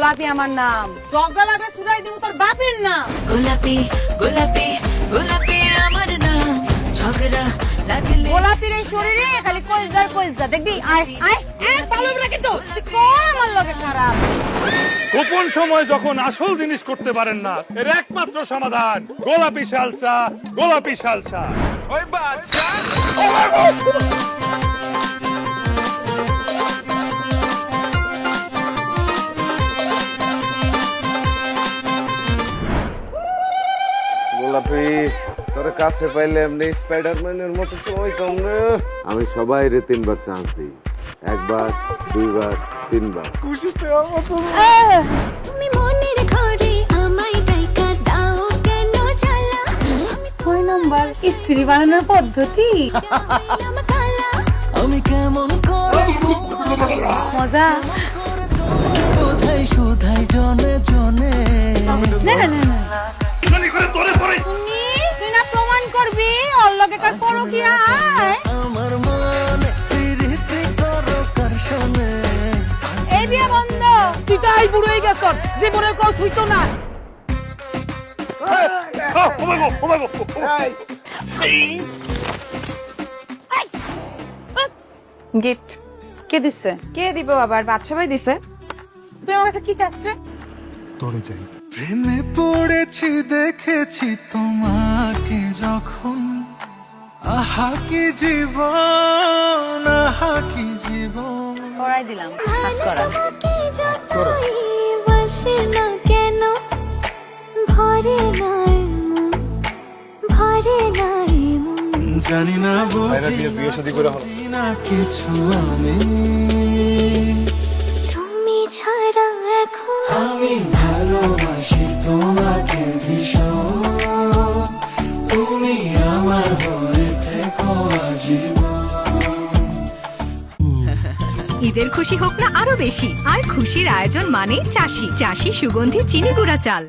গোলাপি আমার নাম। জগা লাগে সুরাই দিব তোর বাপের নাম। গোলাপি গোলাপি গোলাপি আমার নাম, ঝগড়া লাগলে গোলাপির এই শরীরে খালি কইজা দেখবি। আয় আয় এক ভালো না কিন্তু তুই কোন আমার লগে খারাপ। গোপন সময় যখন আসল জিনিস করতে পারেন না, এর একমাত্র সমাধান গোলাপি সালসা, গোলাপি সালসা। ওই বাচ্চা গোলাপি তোর কাছে পাইলে এমনি স্পাইডারম্যানের মতো সময় কম রে। আমি সবাই রে 3বার চান্স দিই, 1বার 2বার 3বার। খুশিতে আমার তো তুমি মনের ঘরে আমায় ডাইকা দাও কেন জ্বালা, কয় নাম্বার স্ত্রী বানানোর পদ্ধতি। আমি কেমন করে মজা বোঝাই শুধাই জনে জনে না না না না তুই না প্রমাণ করবি ওর লগে কার পরকিয়া। আয় আমার মনে প্রীতি করো কারশনে। এই বিয়ে বন্ধ। তুই তো আই বুড়ো হয়ে গেছ, জীবনের কল ছুঁইতো না। গিফট কে দিছে? কে দিবে আবার? বাচ্চা ভাই দিছে। তুই আমার কাছে কি চাচ্ছে? প্রেমে পড়েছি দেখেছি তোমাকে যখন, আহা কি জীবন, আহা কি জীবন। করাই দিলাম হাত করা। বসে না কেন, ভরে নাই মন, ভরে নাই মন, জানি না বুঝি না কিছু আমি, তুমি ছাড়া এখন আমি ভালোবাসি তোমাকে ভীষণ, তুমি আমার হয়ে থেকো আজীবন। ঈদের খুশি হোক না আরো বেশি, আর খুশির আয়োজন মানেই চাষি সুগন্ধি চিনি গুঁড়া চাল।